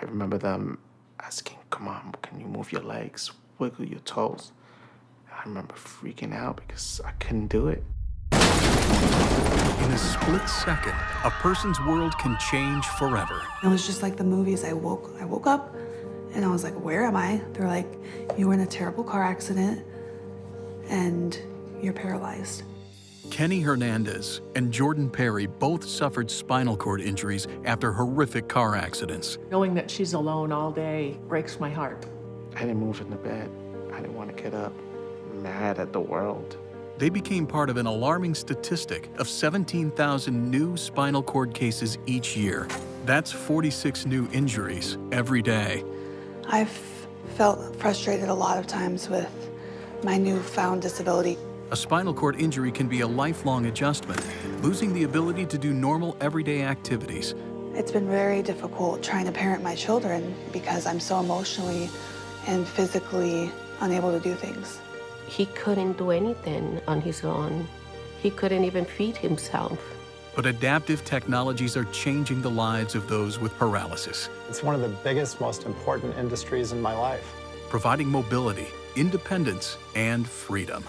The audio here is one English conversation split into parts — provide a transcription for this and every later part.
I remember them asking, come on, can you move your legs, wiggle your toes? I remember freaking out because I couldn't do it. In a split second, a person's world can change forever. It was just like the movies. I woke up and I was like, where am I? They're like, you were in a terrible car accident and you're paralyzed. Kenny Hernandez and Jordan Perry both suffered spinal cord injuries after horrific car accidents. Knowing that she's alone all day breaks my heart. I didn't move in the bed. I didn't want to get up. Mad at the world. They became part of an alarming statistic of 17,000 new spinal cord cases each year. That's 46 new injuries every day. I've felt frustrated a lot of times with my newfound disability. A spinal cord injury can be a lifelong adjustment, losing the ability to do normal everyday activities. It's been very difficult trying to parent my children because I'm so emotionally and physically unable to do things. He couldn't do anything on his own. He couldn't even feed himself. But adaptive technologies are changing the lives of those with paralysis, It's one of the biggest, most important industries in my life. providing mobility, independence, and freedom.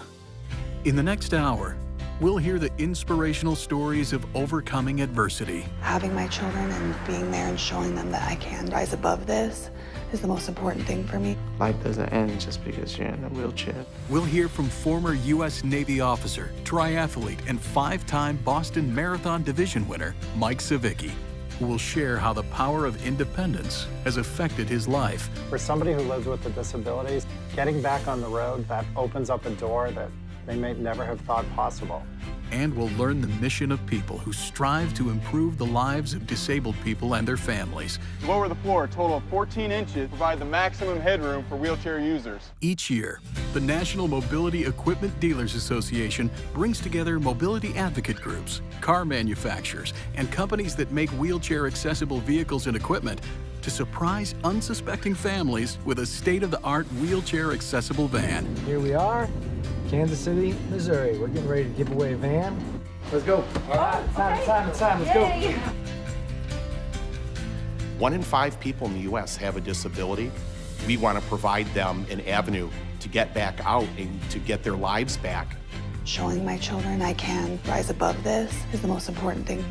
In the next hour, we'll hear the inspirational stories of overcoming adversity. Having my children and being there and showing them that I can rise above this is the most important thing for me. Life doesn't end just because you're in a wheelchair. We'll hear from former U.S. Navy officer, triathlete, and 5-time Boston Marathon Division winner, Mike Savicki, who will share how the power of independence has affected his life. For somebody who lives with a disability, getting back on the road, that opens up a door that they may never have thought possible. And we'll learn the mission of people who strive to improve the lives of disabled people and their families. Lower the floor a total of 14 inches, provide the maximum headroom for wheelchair users. Each year, the National Mobility Equipment Dealers Association brings together mobility advocate groups, car manufacturers, and companies that make wheelchair-accessible vehicles and equipment to surprise unsuspecting families with a state-of-the-art wheelchair-accessible van. Here we are, Kansas City, Missouri. We're getting ready to give away a van. Let's go. All right, it's time, let's go. 1 in 5 people in the U.S. have a disability. We want to provide them an avenue to get back out and to get their lives back. Showing my children I can rise above this is the most important thing.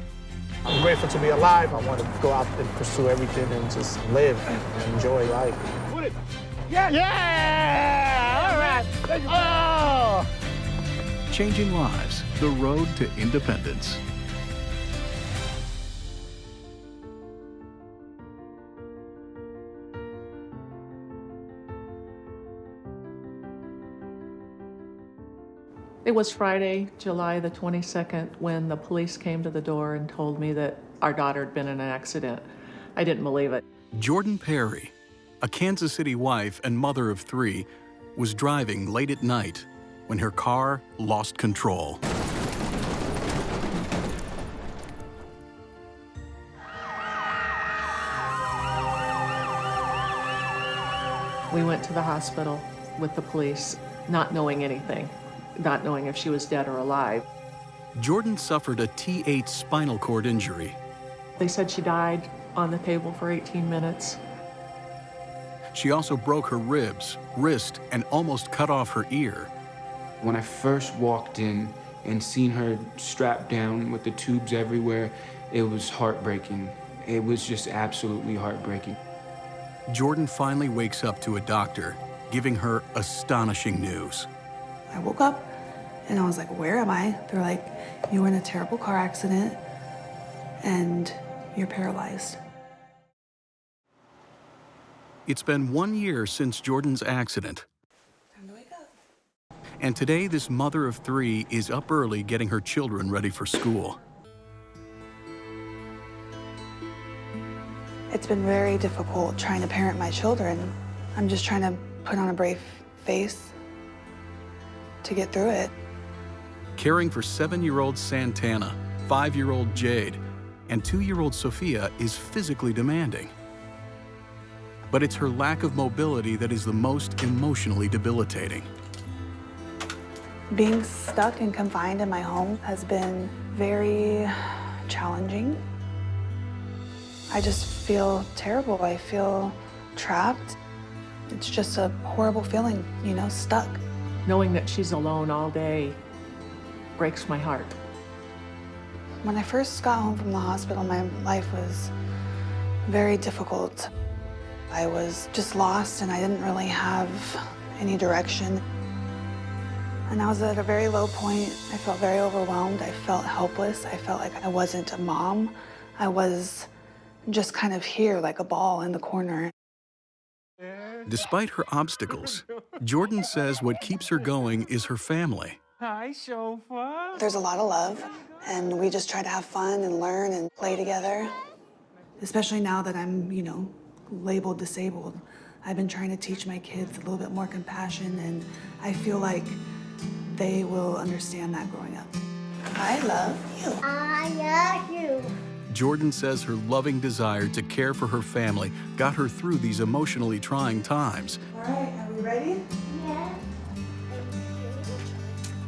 I'm grateful to be alive. I want to go out and pursue everything and just live and enjoy life. Put it. Yeah! All right. Oh! Changing lives, the road to independence. It was Friday, July the 22nd, when the police came to the door and told me that our daughter had been in an accident. I didn't believe it. Jordan Perry, a Kansas City wife and mother of 3, was driving late at night when her car lost control. We went to the hospital with the police, not knowing anything, not knowing if she was dead or alive. Jordan suffered a T8 spinal cord injury. They said she died on the table for 18 minutes. She also broke her ribs, wrist, and almost cut off her ear. When I first walked in and seen her strapped down with the tubes everywhere, it was heartbreaking. It was just absolutely heartbreaking. Jordan finally wakes up to a doctor, giving her astonishing news. I woke up and I was like, where am I? They're like, you were in a terrible car accident and you're paralyzed. It's been 1 year since Jordan's accident. Time to wake up. And today, this mother of 3 is up early getting her children ready for school. It's been very difficult trying to parent my children. I'm just trying to put on a brave face to get through it. Caring for 7-year-old Santana, 5-year-old Jade, and 2-year-old Sophia is physically demanding. But it's her lack of mobility that is the most emotionally debilitating. Being stuck and confined in my home has been very challenging. I just feel terrible. I feel trapped. It's just a horrible feeling, you know, stuck. Knowing that she's alone all day breaks my heart. When I first got home from the hospital, my life was very difficult. I was just lost and I didn't really have any direction. And I was at a very low point. I felt very overwhelmed. I felt helpless. I felt like I wasn't a mom. I was just kind of here like a ball in the corner. Despite her obstacles, Jordan says what keeps her going is her family. There's a lot of love, and we just try to have fun and learn and play together. Especially now that I'm, you know, labeled disabled. I've been trying to teach my kids a little bit more compassion, and I feel like they will understand that growing up. I love you. I love you. Jordan says her loving desire to care for her family got her through these emotionally trying times. All right, are we ready? Yeah.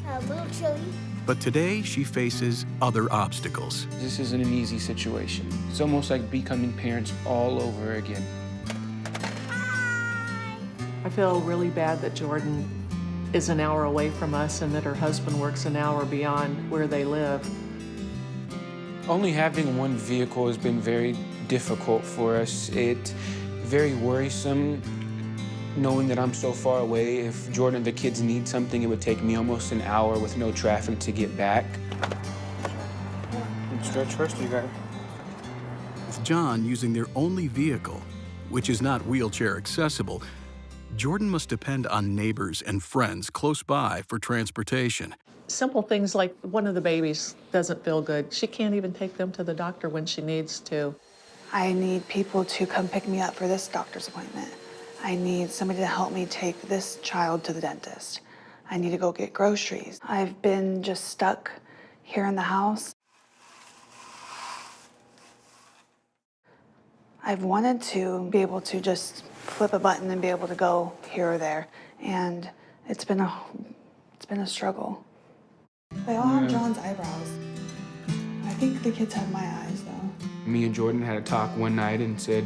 A little chilly. But today she faces other obstacles. This isn't an easy situation. It's almost like becoming parents all over again. I feel really bad that Jordan is an hour away from us and that her husband works an hour beyond where they live. Only having one vehicle has been very difficult for us. It's very worrisome knowing that I'm so far away. If Jordan and the kids need something, it would take me almost an hour with no traffic to get back. Stretch first, you got it. With John using their only vehicle, which is not wheelchair accessible, Jordan must depend on neighbors and friends close by for transportation. Simple things like one of the babies doesn't feel good. She can't even take them to the doctor when she needs to. I need people to come pick me up for this doctor's appointment. I need somebody to help me take this child to the dentist. I need to go get groceries. I've been just stuck here in the house. I've wanted to be able to just flip a button and be able to go here or there, and it's been a struggle. They all have John's eyebrows. I think the kids have my eyes, though. Me and Jordan had a talk one night and said,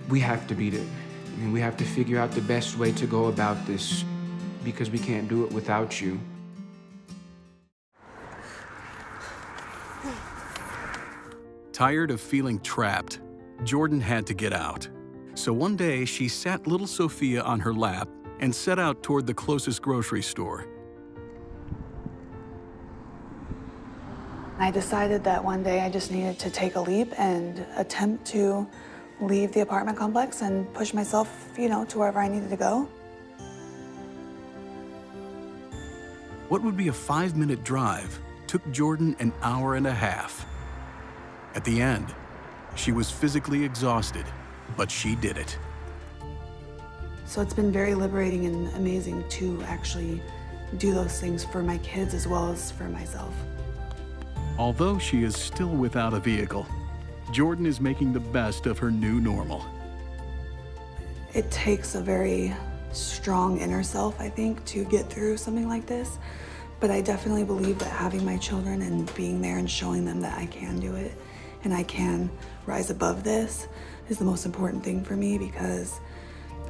we have to beat it. I mean, we have to figure out the best way to go about this because we can't do it without you. Tired of feeling trapped, Jordan had to get out. So one day she sat little Sophia on her lap and set out toward the closest grocery store. I decided that one day I just needed to take a leap and attempt to leave the apartment complex and push myself, you know, to wherever I needed to go. What would be a 5-minute drive took Jordan an hour and a half. At the end, she was physically exhausted, but she did it. So it's been very liberating and amazing to actually do those things for my kids as well as for myself. Although she is still without a vehicle, Jordan is making the best of her new normal. It takes a very strong inner self, I think, to get through something like this. But I definitely believe that having my children and being there and showing them that I can do it and I can rise above this is the most important thing for me, because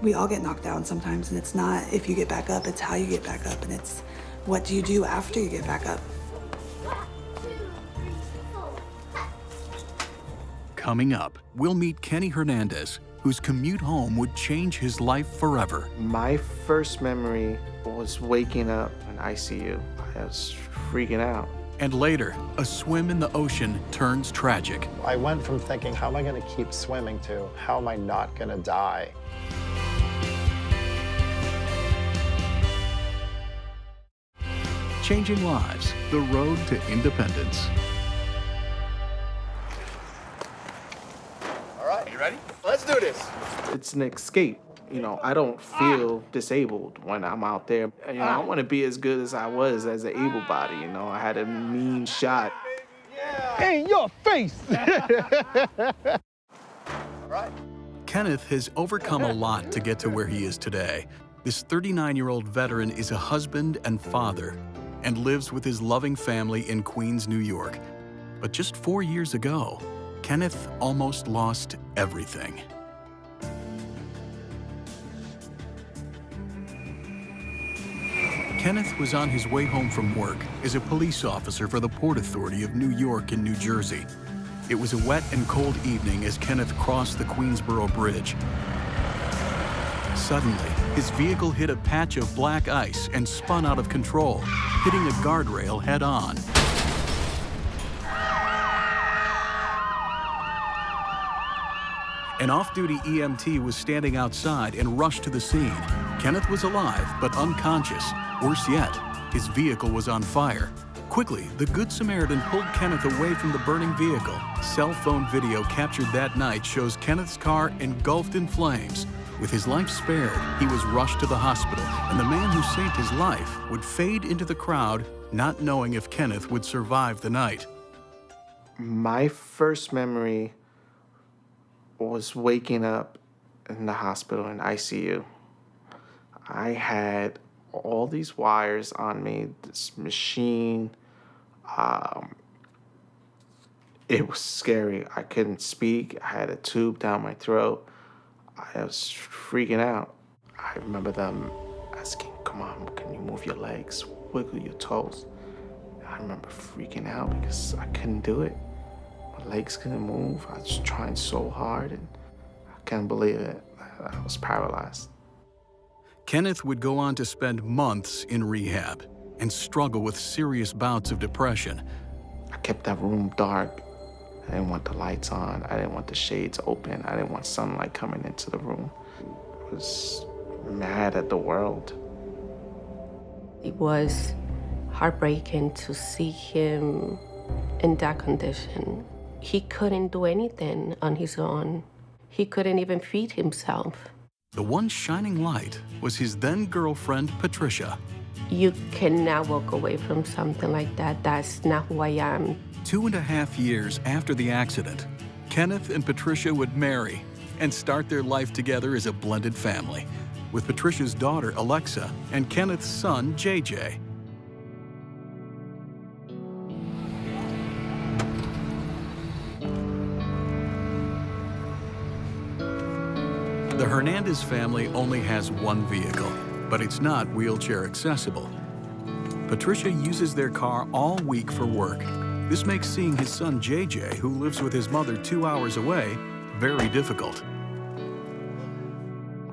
we all get knocked down sometimes, and it's not if you get back up, it's how you get back up, and it's what do you do after you get back up. Coming up, we'll meet Kenny Hernandez, whose commute home would change his life forever. My first memory was waking up in ICU. I was freaking out. And later, a swim in the ocean turns tragic. I went from thinking, how am I going to keep swimming, to how am I not going to die? Changing lives, the road to independence. All right, you ready? Let's do this. It's an escape. You know, I don't feel disabled when I'm out there. You know, I want to be as good as I was as an able body. You know, I had a mean shot. In your face! All right. Kenneth has overcome a lot to get to where he is today. This 39-year-old veteran is a husband and father and lives with his loving family in Queens, New York. But just 4 years ago, Kenneth almost lost everything. Kenneth was on his way home from work as a police officer for the Port Authority of New York and New Jersey. It was a wet and cold evening as Kenneth crossed the Queensboro Bridge. Suddenly, his vehicle hit a patch of black ice and spun out of control, hitting a guardrail head-on. An off-duty EMT was standing outside and rushed to the scene. Kenneth was alive, but unconscious. Worse yet, his vehicle was on fire. Quickly, the Good Samaritan pulled Kenneth away from the burning vehicle. Cell phone video captured that night shows Kenneth's car engulfed in flames. With his life spared, he was rushed to the hospital, and the man who saved his life would fade into the crowd, not knowing if Kenneth would survive the night. My first memory was waking up in the hospital in ICU. I had all these wires on me, this machine. It was scary. I couldn't speak. I had a tube down my throat. I was freaking out. I remember them asking, "Come on, can you move your legs? Wiggle your toes." I remember freaking out because I couldn't do it. My legs couldn't move. I was trying so hard, and I couldn't believe it. I was paralyzed. Kenneth would go on to spend months in rehab and struggle with serious bouts of depression. I kept that room dark. I didn't want the lights on. I didn't want the shades open. I didn't want sunlight coming into the room. I was mad at the world. It was heartbreaking to see him in that condition. He couldn't do anything on his own. He couldn't even feed himself. The one shining light was his then-girlfriend, Patricia. You cannot walk away from something like that. That's not who I am. 2.5 years after the accident, Kenneth and Patricia would marry and start their life together as a blended family, with Patricia's daughter, Alexa, and Kenneth's son, JJ. The Hernandez family only has one vehicle, but it's not wheelchair accessible. Patricia uses their car all week for work. This makes seeing his son JJ, who lives with his mother 2 hours away, very difficult.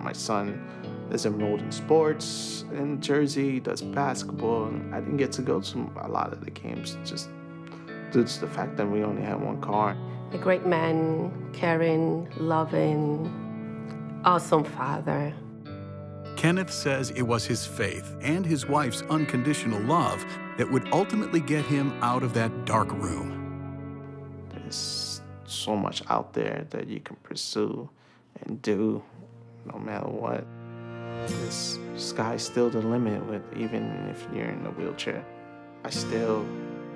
My son is enrolled in sports in Jersey, does basketball. I didn't get to go to a lot of the games just due to the fact that we only had one car. A great man, caring, loving, awesome father. Kenneth says it was his faith and his wife's unconditional love that would ultimately get him out of that dark room. There's so much out there that you can pursue and do no matter what. This sky's still the limit, even if you're in a wheelchair. I still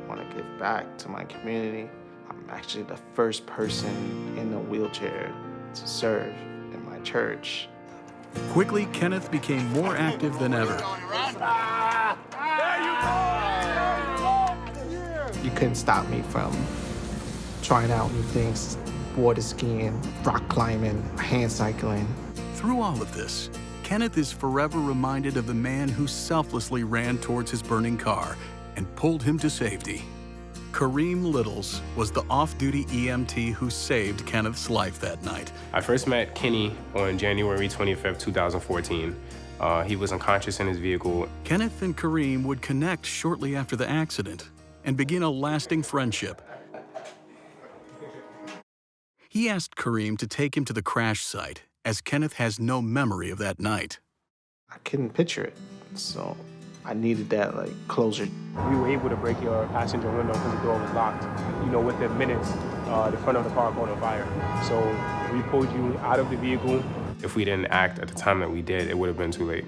want to give back to my community. I'm actually the first person in a wheelchair to serve in my church. Quickly, Kenneth became more active than ever. You couldn't stop me from trying out new things: water skiing, rock climbing, hand cycling. Through all of this, Kenneth is forever reminded of the man who selflessly ran towards his burning car and pulled him to safety. Kareem Littles was the off-duty EMT who saved Kenneth's life that night. I first met Kenny on January 25th, 2014. He was unconscious in his vehicle. Kenneth and Kareem would connect shortly after the accident and begin a lasting friendship. He asked Kareem to take him to the crash site, as Kenneth has no memory of that night. I couldn't picture it, so I needed that closure. We were able to break your passenger window because the door was locked. You know, within minutes, the front of the car caught on fire. So we pulled you out of the vehicle. If we didn't act at the time that we did, it would have been too late.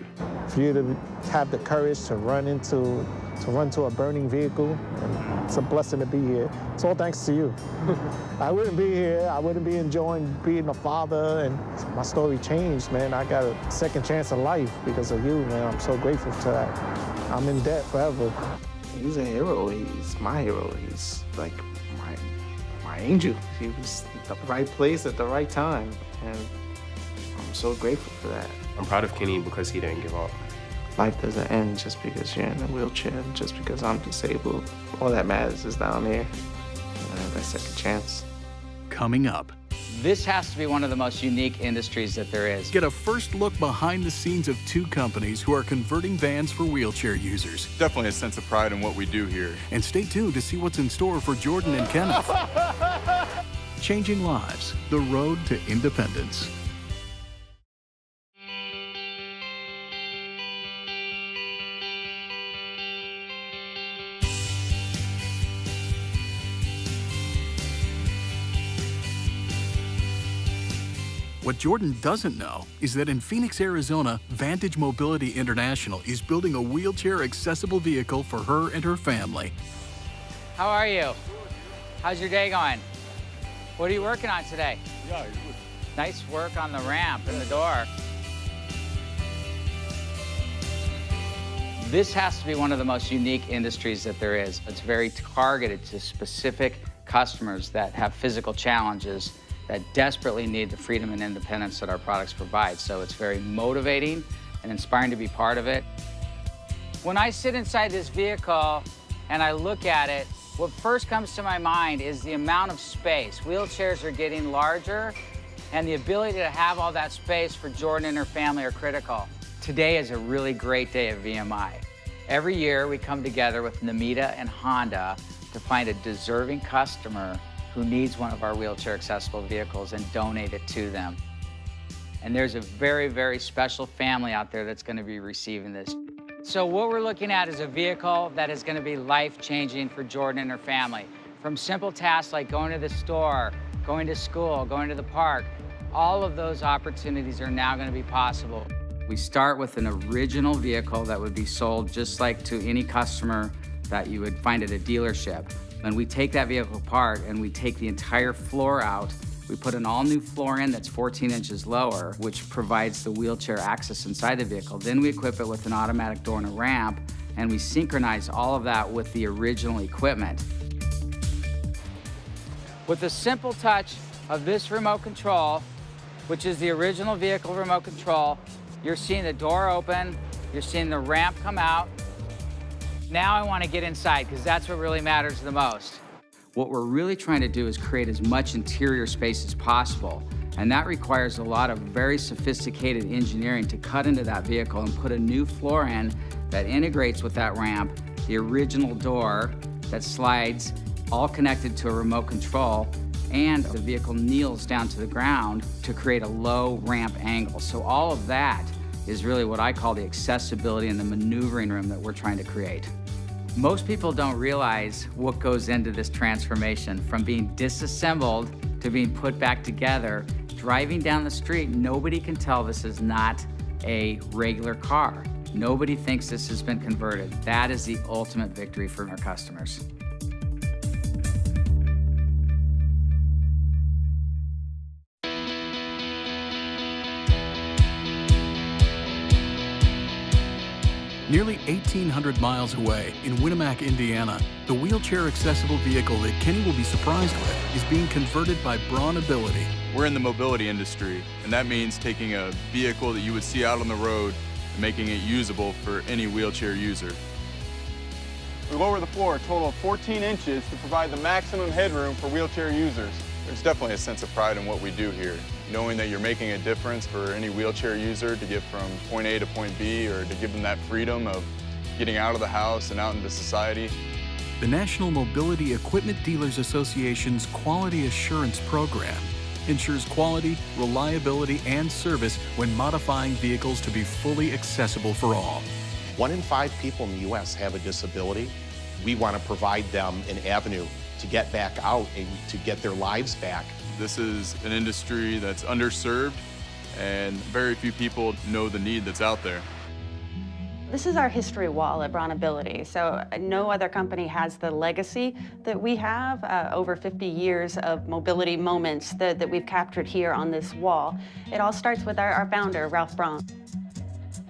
For you to have the courage to run to a burning vehicle, and it's a blessing to be here. It's all thanks to you. I wouldn't be here. I wouldn't be enjoying being a father, and my story changed, man. I got a second chance of life because of you, man. I'm so grateful to that. I'm in debt forever. He's a hero. He's my hero. He's like my my angel. She was at the right place at the right time, and I'm so grateful for that. I'm proud of Kenny because he didn't give up. Life doesn't end just because you're in a wheelchair, just because I'm disabled. All that matters is down there. I have that second chance. Coming up. This has to be one of the most unique industries that there is. Get a first look behind the scenes of two companies who are converting vans for wheelchair users. Definitely a sense of pride in what we do here. And stay tuned to see what's in store for Jordan and Kenneth. Changing lives, the road to independence. What Jordan doesn't know is that in Phoenix, Arizona, Vantage Mobility International is building a wheelchair-accessible vehicle for her and her family. How are you? How's your day going? What are you working on today? Yeah, nice work on the ramp and the door. This has to be one of the most unique industries that there is. It's very targeted to specific customers that have physical challenges that desperately need the freedom and independence that our products provide. So it's very motivating and inspiring to be part of it. When I sit inside this vehicle and I look at it, what first comes to my mind is the amount of space. Wheelchairs are getting larger, and the ability to have all that space for Jordan and her family are critical. Today is a really great day at VMI. Every year we come together with Namita and Honda to find a deserving customer who needs one of our wheelchair accessible vehicles and donate it to them. And there's a very, very special family out there that's gonna be receiving this. So what we're looking at is a vehicle that is gonna be life-changing for Jordan and her family. From simple tasks like going to the store, going to school, going to the park, all of those opportunities are now gonna be possible. We start with an original vehicle that would be sold just like to any customer that you would find at a dealership. And we take that vehicle apart and we take the entire floor out. We put an all-new floor in that's 14 inches lower, which provides the wheelchair access inside the vehicle. Then we equip it with an automatic door and a ramp, and we synchronize all of that with the original equipment. With the simple touch of this remote control, which is the original vehicle remote control, you're seeing the door open, you're seeing the ramp come out. Now I want to get inside because that's what really matters the most. What we're really trying to do is create as much interior space as possible. And that requires a lot of very sophisticated engineering to cut into that vehicle and put a new floor in that integrates with that ramp, the original door that slides, all connected to a remote control, and the vehicle kneels down to the ground to create a low ramp angle. So all of that is really what I call the accessibility and the maneuvering room that we're trying to create. Most people don't realize what goes into this transformation, from being disassembled to being put back together. Driving down the street, nobody can tell this is not a regular car. Nobody thinks this has been converted. That is the ultimate victory for our customers. Nearly 1,800 miles away in Winamac, Indiana, the wheelchair-accessible vehicle that Kenny will be surprised with is being converted by Braun Ability. We're in the mobility industry, and that means taking a vehicle that you would see out on the road and making it usable for any wheelchair user. We lower the floor a total of 14 inches to provide the maximum headroom for wheelchair users. There's definitely a sense of pride in what we do here. Knowing that you're making a difference for any wheelchair user to get from point A to point B, or to give them that freedom of getting out of the house and out into society. The National Mobility Equipment Dealers Association's Quality Assurance Program ensures quality, reliability, and service when modifying vehicles to be fully accessible for all. 1 in 5 people in the U.S. have a disability. We want to provide them an avenue to get back out and to get their lives back. This is an industry that's underserved, and very few people know the need that's out there. This is our history wall at Braun Ability, so no other company has the legacy that we have, over 50 years of mobility moments that we've captured here on this wall. It all starts with our founder, Ralph Braun.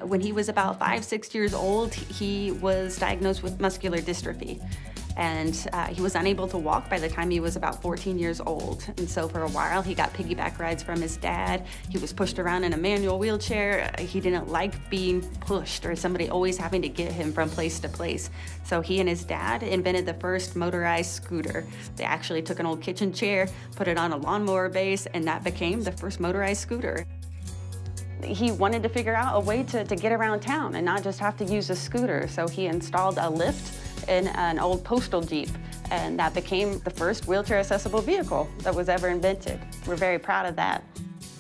When he was about 5, 6 years old, he was diagnosed with muscular dystrophy. and he was unable to walk by the time he was about 14 years old. And so for a while, he got piggyback rides from his dad. He was pushed around in a manual wheelchair. He didn't like being pushed or somebody always having to get him from place to place. So he and his dad invented the first motorized scooter. They actually took an old kitchen chair, put it on a lawnmower base, and that became the first motorized scooter. He wanted to figure out a way to get around town and not just have to use a scooter. So he installed a lift in an old postal Jeep, and that became the first wheelchair accessible vehicle that was ever invented. We're very proud of that.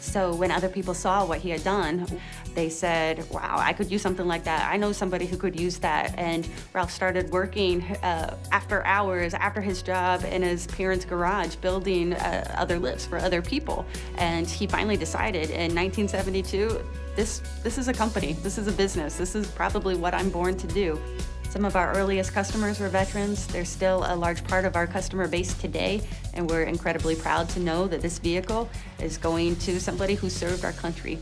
So when other people saw what he had done, they said, wow, I could use something like that. I know somebody who could use that. And Ralph started working after hours, after his job, in his parents' garage, building other lifts for other people. And he finally decided in 1972, this is a company, this is a business, this is probably what I'm born to do. Some of our earliest customers were veterans. They're still a large part of our customer base today, and we're incredibly proud to know that this vehicle is going to somebody who served our country.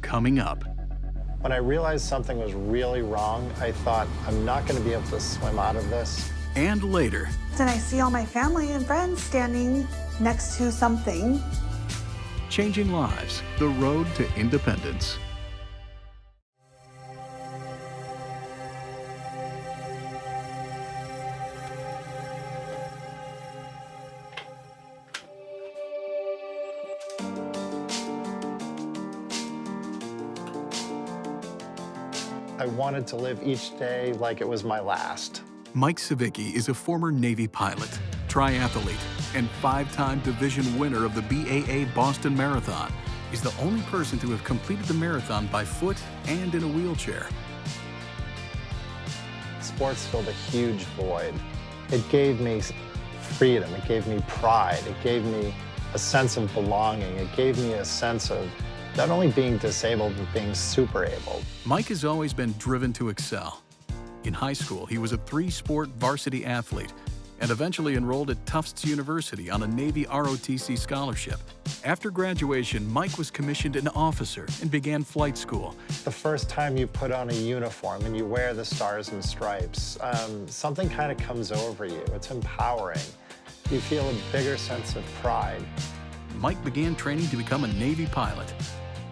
Coming up. When I realized something was really wrong, I thought, I'm not going to be able to swim out of this. And later. Then I see all my family and friends standing next to something. Changing lives, the road to independence. I wanted to live each day like it was my last. Mike Savicki is a former Navy pilot, triathlete, and 5-time division winner of the BAA Boston Marathon. He's the only person to have completed the marathon by foot and in a wheelchair. Sports filled a huge void. It gave me freedom, it gave me pride, it gave me a sense of belonging, it gave me a sense of not only being disabled, but being super able. Mike has always been driven to excel. In high school, he was a 3-sport varsity athlete and eventually enrolled at Tufts University on a Navy ROTC scholarship. After graduation, Mike was commissioned an officer and began flight school. The first time you put on a uniform and you wear the stars and stripes, something kind of comes over you. It's empowering. You feel a bigger sense of pride. Mike began training to become a Navy pilot,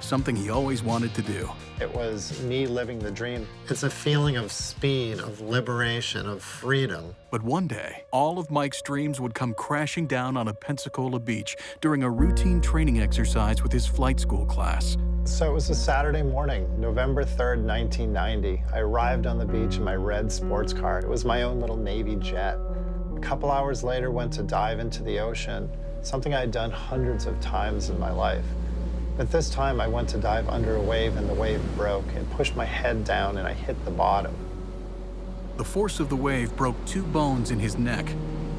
something he always wanted to do. It was me living the dream. It's a feeling of speed, of liberation, of freedom. But one day, all of Mike's dreams would come crashing down on a Pensacola beach during a routine training exercise with his flight school class. So it was a Saturday morning, November 3rd, 1990. I arrived on the beach in my red sports car. It was my own little Navy jet. A couple hours later, went to dive into the ocean, something I had done hundreds of times in my life. But this time I went to dive under a wave and the wave broke and pushed my head down and I hit the bottom. The force of the wave broke 2 bones in his neck,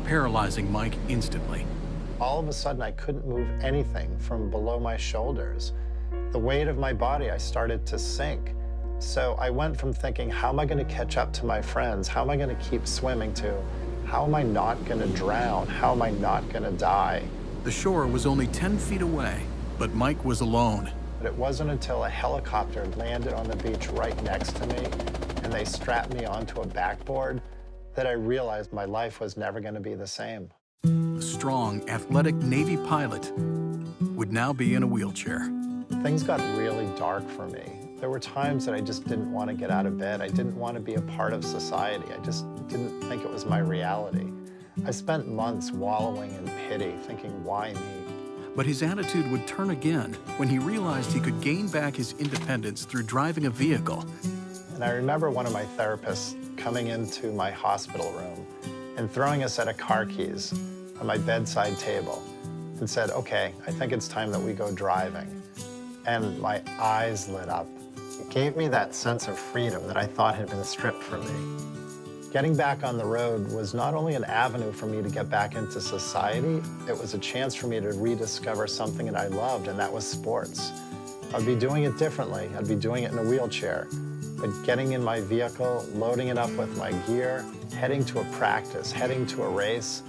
paralyzing Mike instantly. All of a sudden I couldn't move anything from below my shoulders. The weight of my body, I started to sink. So I went from thinking, how am I going to catch up to my friends? How am I going to keep swimming to, how am I not going to drown? How am I not going to die? The shore was only 10 feet away, but Mike was alone. But it wasn't until a helicopter landed on the beach right next to me and they strapped me onto a backboard that I realized my life was never going to be the same. The strong, athletic Navy pilot would now be in a wheelchair. Things got really dark for me. There were times that I just didn't want to get out of bed. I didn't want to be a part of society. I just didn't think it was my reality. I spent months wallowing in pity, thinking, why me? But his attitude would turn again when he realized he could gain back his independence through driving a vehicle. And I remember one of my therapists coming into my hospital room and throwing a set of car keys on my bedside table and said, okay, I think it's time that we go driving. And my eyes lit up. It gave me that sense of freedom that I thought had been stripped from me. Getting back on the road was not only an avenue for me to get back into society, it was a chance for me to rediscover something that I loved, and that was sports. I'd be doing it differently. I'd be doing it in a wheelchair. But getting in my vehicle, loading it up with my gear, heading to a practice, heading to a race,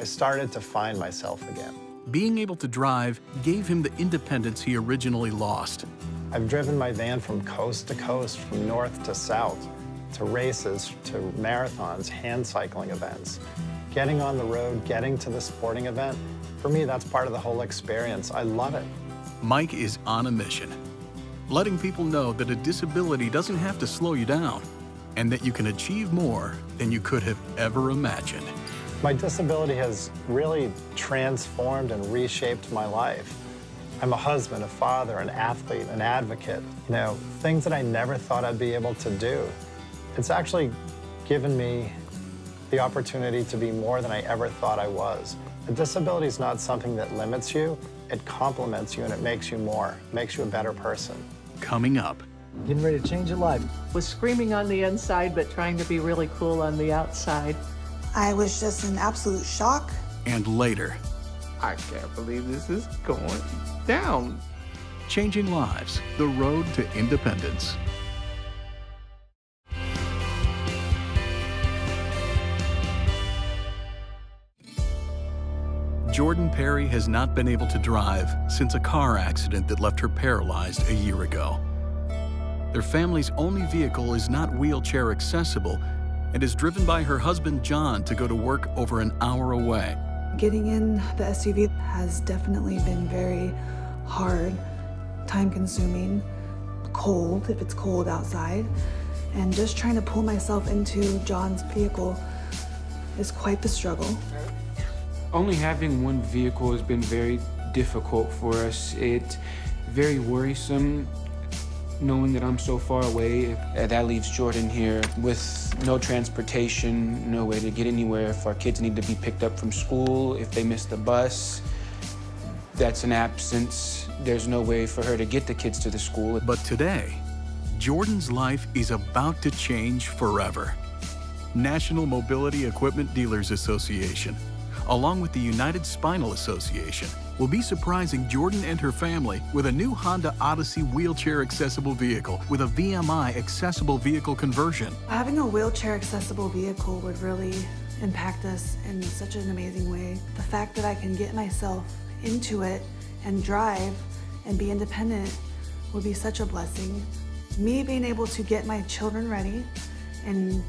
I started to find myself again. Being able to drive gave him the independence he originally lost. I've driven my van from coast to coast, from north to south. to races, to marathons, hand cycling events. Getting on the road, getting to the sporting event, for me, that's part of the whole experience. I love it. Mike is on a mission, letting people know that a disability doesn't have to slow you down and that you can achieve more than you could have ever imagined. My disability has really transformed and reshaped my life. I'm a husband, a father, an athlete, an advocate, you know, things that I never thought I'd be able to do. It's actually given me the opportunity to be more than I ever thought I was. A disability is not something that limits you, it complements you and it makes you more, makes you a better person. Coming up. Getting ready to change your life. Was screaming on the inside, but trying to be really cool on the outside. I was just in absolute shock. And later. I can't believe this is going down. Changing lives, the road to independence. Jordan Perry has not been able to drive since a car accident that left her paralyzed a year ago. Their family's only vehicle is not wheelchair accessible and is driven by her husband John to go to work over an hour away. Getting in the SUV has definitely been very hard, time-consuming, cold if it's cold outside, and just trying to pull myself into John's vehicle is quite the struggle. Only having one vehicle has been very difficult for us. It's very worrisome knowing that I'm so far away. That leaves Jordan here with no transportation, no way to get anywhere. If our kids need to be picked up from school, if they miss the bus, that's an absence. There's no way for her to get the kids to the school. But today, Jordan's life is about to change forever. National Mobility Equipment Dealers Association, along with the United Spinal Association, will be surprising Jordan and her family with a new Honda Odyssey wheelchair accessible vehicle with a VMI accessible vehicle conversion. Having a wheelchair accessible vehicle would really impact us in such an amazing way. The fact that I can get myself into it and drive and be independent would be such a blessing. Me being able to get my children ready and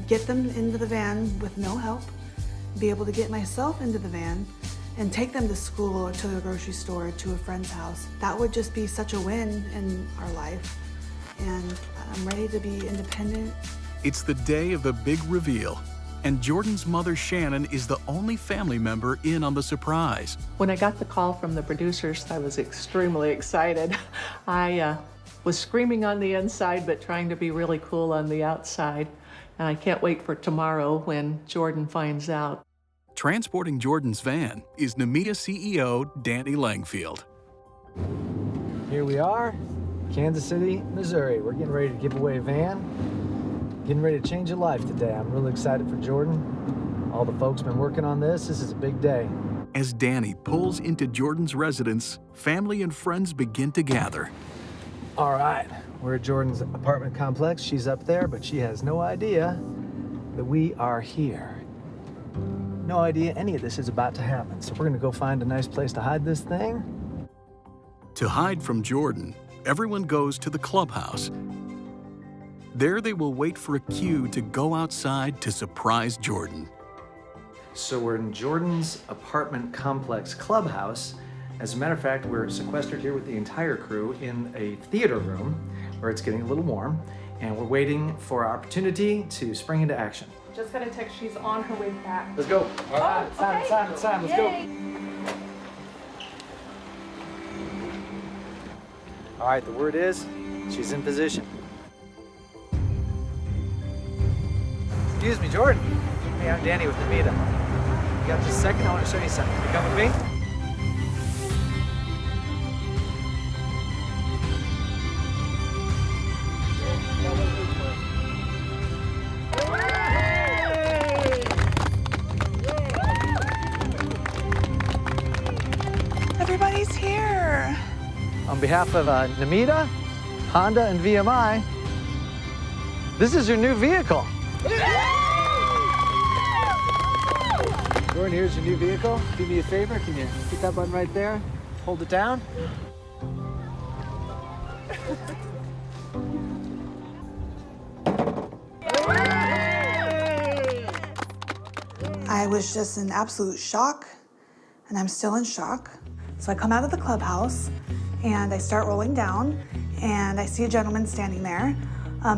get them into the van with no help, be able to get myself into the van and take them to school or to the grocery store or to a friend's house. That would just be such a win in our life. And I'm ready to be independent. It's the day of the big reveal, and Jordan's mother, Shannon, is the only family member in on the surprise. When I got the call from the producers, I was extremely excited. I was screaming on the inside, but trying to be really cool on the outside. And I can't wait for tomorrow when Jordan finds out. Transporting Jordan's van is Nemita CEO Danny Langfield. Here we are, Kansas City, Missouri. We're getting ready to give away a van. Getting ready to change your life today. I'm really excited for Jordan. All the folks been working on this. This is a big day. As Danny pulls into Jordan's residence, family and friends begin to gather. All right, we're at Jordan's apartment complex. She's up there, but she has no idea that we are here. No idea any of this is about to happen. So we're gonna go find a nice place to hide this thing. To hide from Jordan, everyone goes to the clubhouse. There they will wait for a cue to go outside to surprise Jordan. So we're in Jordan's apartment complex clubhouse. As a matter of fact, we're sequestered here with the entire crew in a theater room where it's getting a little warm, and we're waiting for our opportunity to spring into action. Just got a text, she's on her way back. Let's go. All right, it's time, let's Yay. go. All right, the word is, she's in position. Excuse me, Jordan. Hey, I'm Danny with Nemita. You got just a second? I want to show you something. You come with me? Everybody's here. On behalf of Nemita, Honda, and VMI, this is your new vehicle. Jordan, here's your new vehicle. Do me a favor, can you hit that button right there? Hold it down. I was just in absolute shock, and I'm still in shock. So I come out of the clubhouse, and I start rolling down, and I see a gentleman standing there.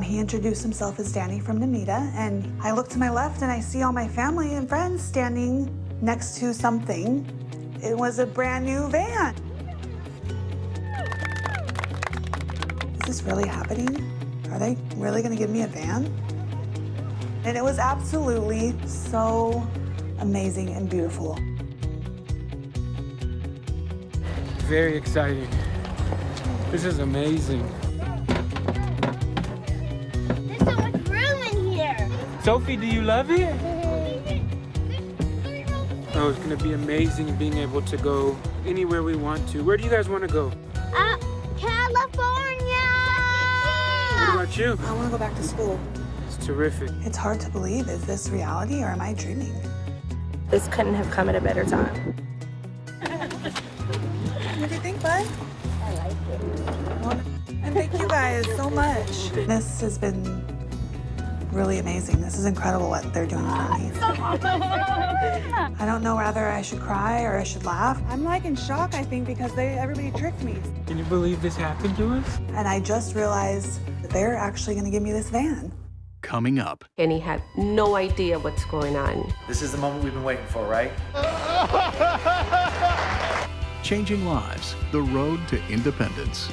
He introduced himself as Danny from Nemeda, and I look to my left, and I see all my family and friends standing next to something. It was a brand new van. Is this really happening? Are they really gonna give me a van? And it was absolutely so amazing and beautiful. Very exciting. This is amazing. There's so much room in here. Sophie, do you love it? Oh, it's gonna be amazing being able to go anywhere we want to. Where do you guys want to go? California! What about you? I wanna go back to school. It's terrific. It's hard to believe. Is this reality or am I dreaming? This couldn't have come at a better time. What do you think, bud? I like it. Well, and thank you guys so much. This has been really amazing. This is incredible what they're doing for me. I don't know whether I should cry or I should laugh. I'm like in shock, I think, because everybody tricked me. Can you believe this happened to us? And I just realized that they're actually gonna give me this van. Coming up. Kenny had no idea what's going on. This is the moment we've been waiting for, right? Changing lives, the road to independence.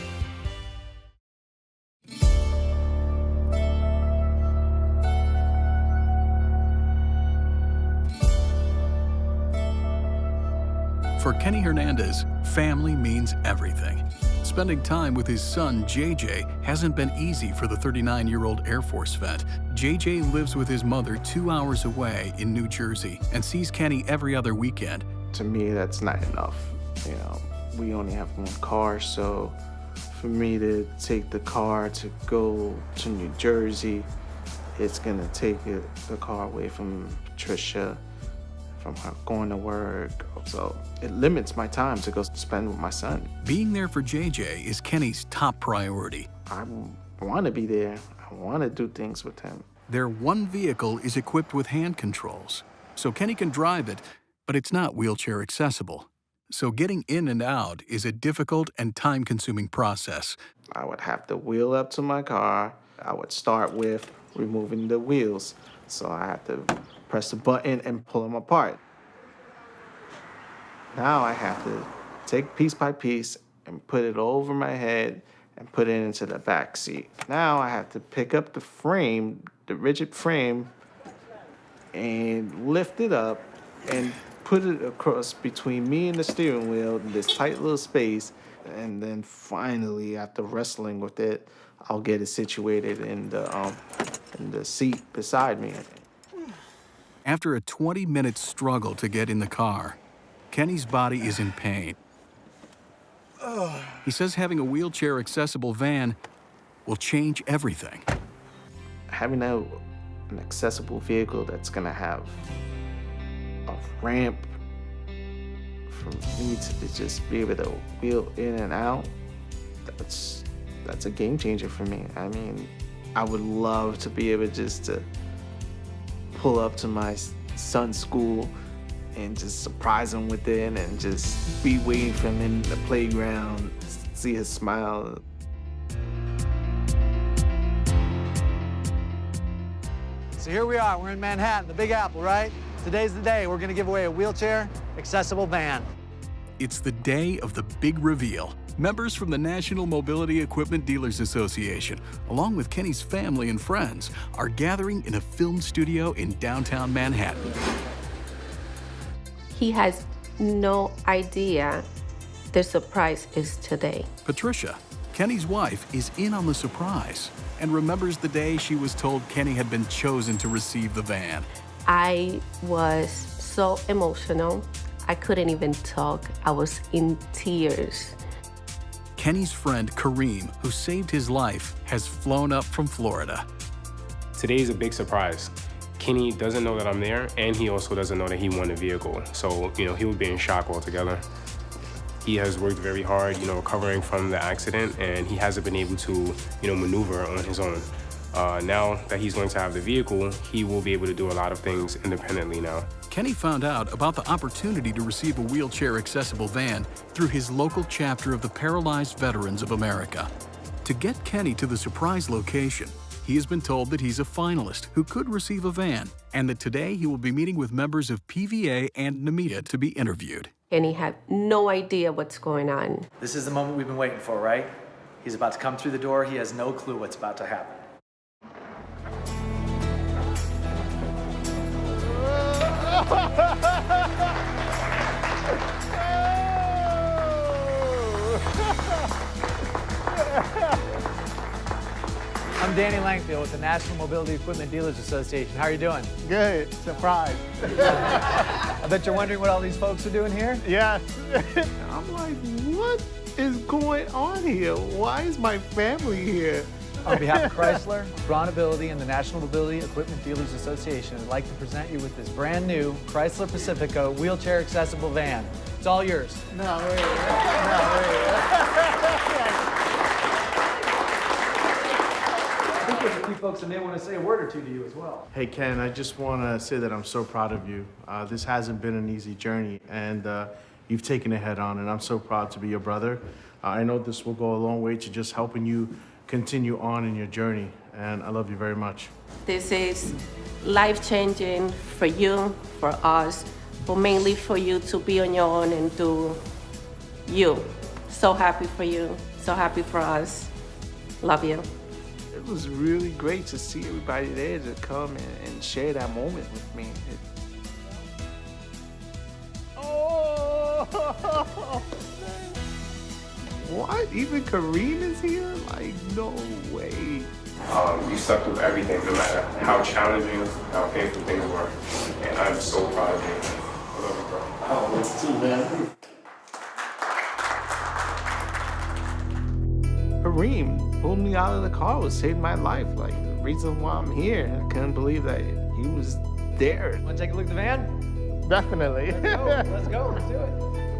For Kenny Hernandez, family means everything. Spending time with his son, JJ, hasn't been easy for the 39-year-old Air Force vet. JJ lives with his mother 2 hours away in New Jersey and sees Kenny every other weekend. To me, that's not enough. You know, we only have one car, so for me to take the car to go to New Jersey, it's gonna take the car away from Patricia, from her going to work. So it limits my time to go spend with my son. Being there for JJ is Kenny's top priority. I want to be there. I want to do things with him. Their one vehicle is equipped with hand controls, so Kenny can drive it, but it's not wheelchair accessible. So getting in and out is a difficult and time-consuming process. I would have to wheel up to my car. I would start with removing the wheels. So I have to press the button and pull them apart. Now I have to take piece by piece and put it over my head and put it into the back seat. Now I have to pick up the frame, the rigid frame, and lift it up and put it across between me and the steering wheel in this tight little space. And then finally, after wrestling with it, I'll get it situated in the seat beside me. After a 20-minute struggle to get in the car, Kenny's body is in pain. He says having a wheelchair-accessible van will change everything. Having an accessible vehicle that's gonna have a ramp for me to just be able to wheel in and out, that's a game changer for me. I mean, I would love to be able just to pull up to my son's school and just surprise him with it and just be waiting for him in the playground, see his smile. So here we are, we're in Manhattan, the Big Apple, right? Today's the day we're gonna give away a wheelchair accessible van. It's the day of the big reveal. Members from the National Mobility Equipment Dealers Association, along with Kenny's family and friends, are gathering in a film studio in downtown Manhattan. He has no idea the surprise is today. Patricia, Kenny's wife, is in on the surprise and remembers the day she was told Kenny had been chosen to receive the van. I was so emotional. I couldn't even talk. I was in tears. Kenny's friend Kareem, who saved his life, has flown up from Florida. Today is a big surprise. Kenny doesn't know that I'm there, and he also doesn't know that he won the vehicle. So, he would be in shock altogether. He has worked very hard, recovering from the accident, and he hasn't been able to, maneuver on his own. Now that he's going to have the vehicle, he will be able to do a lot of things independently now. Kenny found out about the opportunity to receive a wheelchair-accessible van through his local chapter of the Paralyzed Veterans of America. To get Kenny to the surprise location, he has been told that he's a finalist who could receive a van, and that today he will be meeting with members of PVA and NMETA to be interviewed. Kenny had no idea what's going on. This is the moment we've been waiting for, right? He's about to come through the door. He has no clue what's about to happen. I'm Danny Langfield with the National Mobility Equipment Dealers Association. How are you doing? Good. Surprise. I bet you're wondering what all these folks are doing here? Yeah. I'm like, what is going on here? Why is my family here? On behalf of Chrysler, Bronability, and the National Mobility Equipment Dealers Association, I'd like to present you with this brand new Chrysler Pacifica wheelchair accessible van. It's all yours. No way. I think there's a few folks that may want to say a word or two to you as well. Hey Ken, I just want to say that I'm so proud of you. This hasn't been an easy journey, and you've taken it head on, and I'm so proud to be your brother. I know this will go a long way to just helping you continue on in your journey, and I love you very much. This is life-changing for you, for us, but mainly for you to be on your own and do you. So happy for you, so happy for us. Love you. It was really great to see everybody there to come and share that moment with me. What? Even Kareem is here? Like, no way. You stuck through everything, no matter how challenging, how painful things were. And I'm so proud of you. I love you, bro. Oh, it's too bad. Kareem pulled me out of the car, was saving my life. Like, the reason why I'm here, I couldn't believe that he was there. Want to take a look at the van? Definitely. Let's go. Let's do it.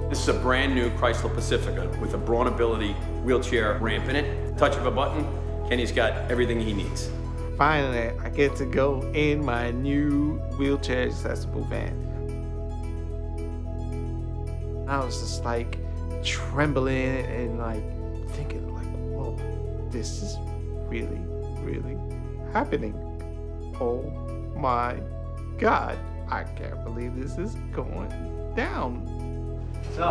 This is a brand new Chrysler Pacifica with a Bronability wheelchair ramp in it. Touch of a button, Kenny's got everything he needs. Finally, I get to go in my new wheelchair accessible van. I was just like trembling and like thinking like, whoa, this is really, really happening. Oh my God, I can't believe this is going down. So,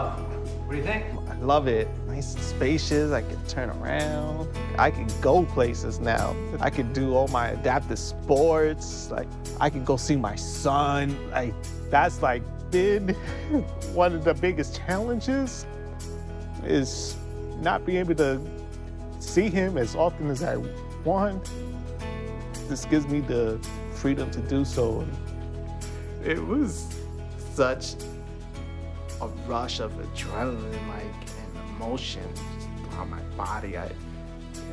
what do you think? I love it. Nice and spacious. I can turn around. I can go places now. I can do all my adaptive sports. Like, I can go see my son. Like, that's like been one of the biggest challenges is not being able to see him as often as I want. This gives me the freedom to do so. It was such a rush of adrenaline, like, and emotion just throughout my body. I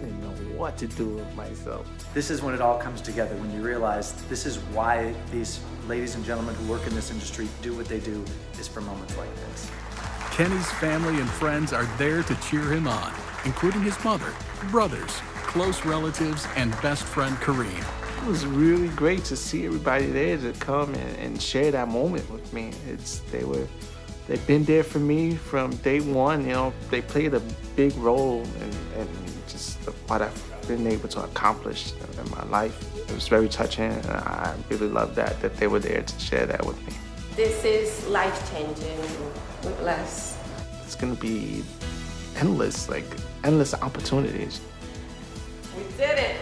didn't know what to do with myself. This is when it all comes together, when you realize this is why these ladies and gentlemen who work in this industry do what they do, is for moments like this. Kenny's family and friends are there to cheer him on, including his mother, brothers, close relatives, and best friend Kareem. It was really great to see everybody there to come and share that moment with me. They've been there for me from day one. You know, they played a big role in just what I've been able to accomplish in my life. It was very touching, and I really love that they were there to share that with me. This is life-changing. We're blessed. It's gonna be endless opportunities. We did it.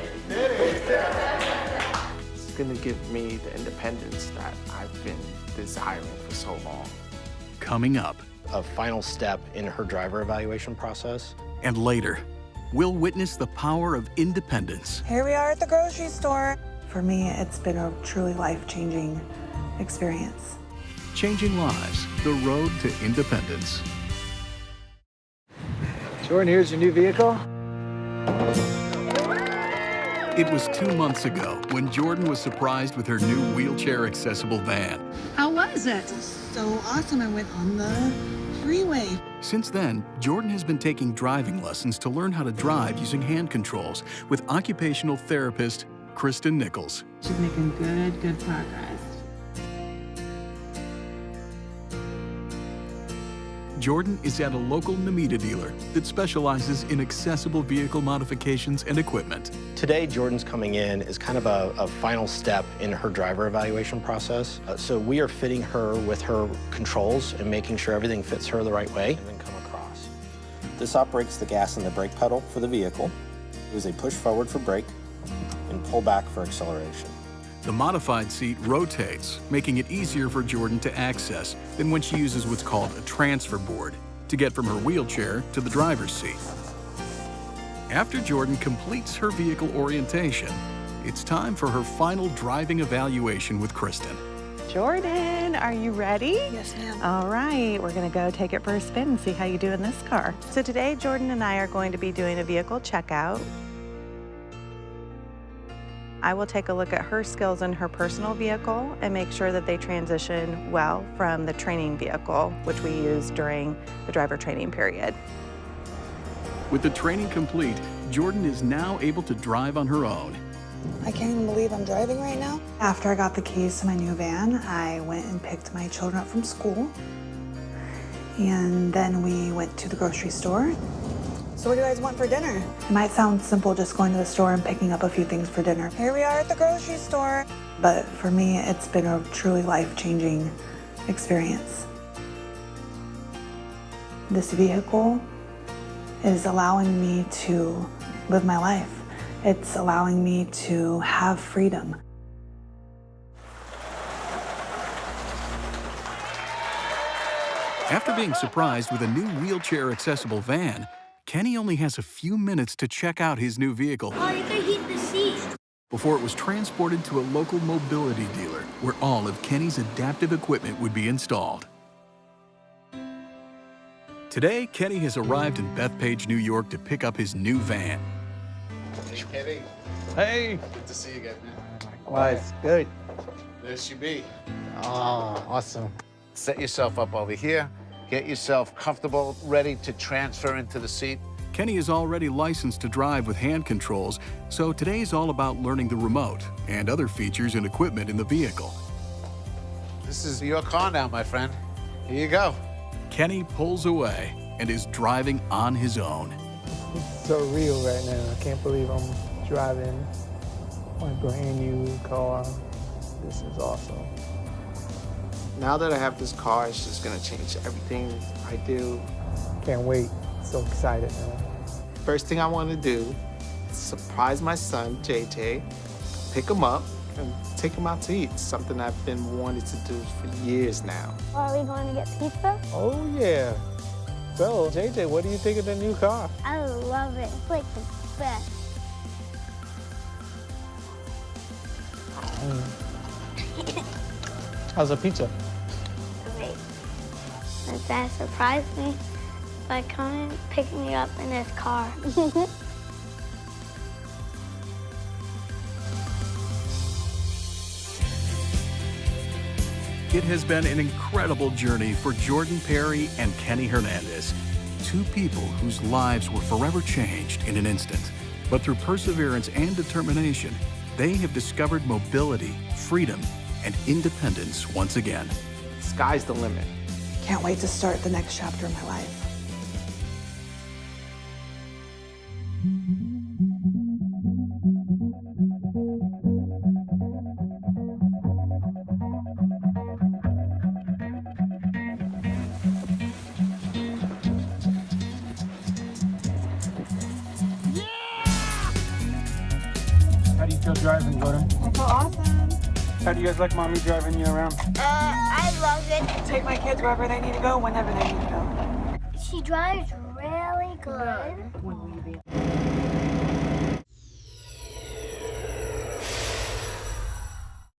It's gonna give me the independence that I've been desiring for so long. Coming up. A final step in her driver evaluation process. And later, we'll witness the power of independence. Here we are at the grocery store. For me, it's been a truly life-changing experience. Changing lives, the road to independence. Jordan, here's your new vehicle. It was 2 months ago when Jordan was surprised with her new wheelchair-accessible van. How was it? So awesome. I went on the freeway. Since then, Jordan has been taking driving lessons to learn how to drive using hand controls with occupational therapist Kristen Nichols. She's making good progress. Jordan is at a local Namita dealer that specializes in accessible vehicle modifications and equipment. Today, Jordan's coming in as kind of a final step in her driver evaluation process. So we are fitting her with her controls and making sure everything fits her the right way, and then come across. This operates the gas and the brake pedal for the vehicle. It is a push forward for brake and pull back for acceleration. The modified seat rotates, making it easier for Jordan to access than when she uses what's called a transfer board to get from her wheelchair to the driver's seat. After Jordan completes her vehicle orientation, it's time for her final driving evaluation with Kristen. Jordan, are you ready? Yes, ma'am. All right, we're gonna go take it for a spin and see how you do in this car. So today, Jordan and I are going to be doing a vehicle checkout. I will take a look at her skills in her personal vehicle and make sure that they transition well from the training vehicle, which we use during the driver training period. With the training complete, Jordan is now able to drive on her own. I can't even believe I'm driving right now. After I got the keys to my new van, I went and picked my children up from school. And then we went to the grocery store. So what do you guys want for dinner? It might sound simple just going to the store and picking up a few things for dinner. Here we are at the grocery store. But for me, it's been a truly life-changing experience. This vehicle is allowing me to live my life. It's allowing me to have freedom. After being surprised with a new wheelchair-accessible van, Kenny only has a few minutes to check out his new vehicle Oh, you can heat the seat. before it was transported to a local mobility dealer where all of Kenny's adaptive equipment would be installed. Today, Kenny has arrived in Bethpage, New York to pick up his new van. Hey, Kenny. Hey. Good to see you again, man. Likewise. Good. There she be. Oh, awesome. Set yourself up over here. Get yourself comfortable, ready to transfer into the seat. Kenny is already licensed to drive with hand controls, so today's all about learning the remote and other features and equipment in the vehicle. This is your car now, my friend. Here you go. Kenny pulls away and is driving on his own. It's so real right now. I can't believe I'm driving my brand new car. This is awesome. Now that I have this car, it's just gonna change everything I do. Can't wait. So excited, man. First thing I want to do is surprise my son, JJ, pick him up, and take him out to eat. Something I've been wanting to do for years now. Are we going to get pizza? Oh, yeah. So, JJ, what do you think of the new car? I love it. It's like the best. How's the pizza? Great. My dad surprised me by coming, picking me up in his car. It has been an incredible journey for Jordan Perry and Kenny Hernandez, two people whose lives were forever changed in an instant. But through perseverance and determination, they have discovered mobility, freedom, and independence once again. Sky's the limit. Can't wait to start the next chapter of my life. How do you feel driving, Jordan? I feel awesome. How do you guys like mommy driving you around? I love it. Take my kids wherever they need to go, whenever they need to go. She drives really good.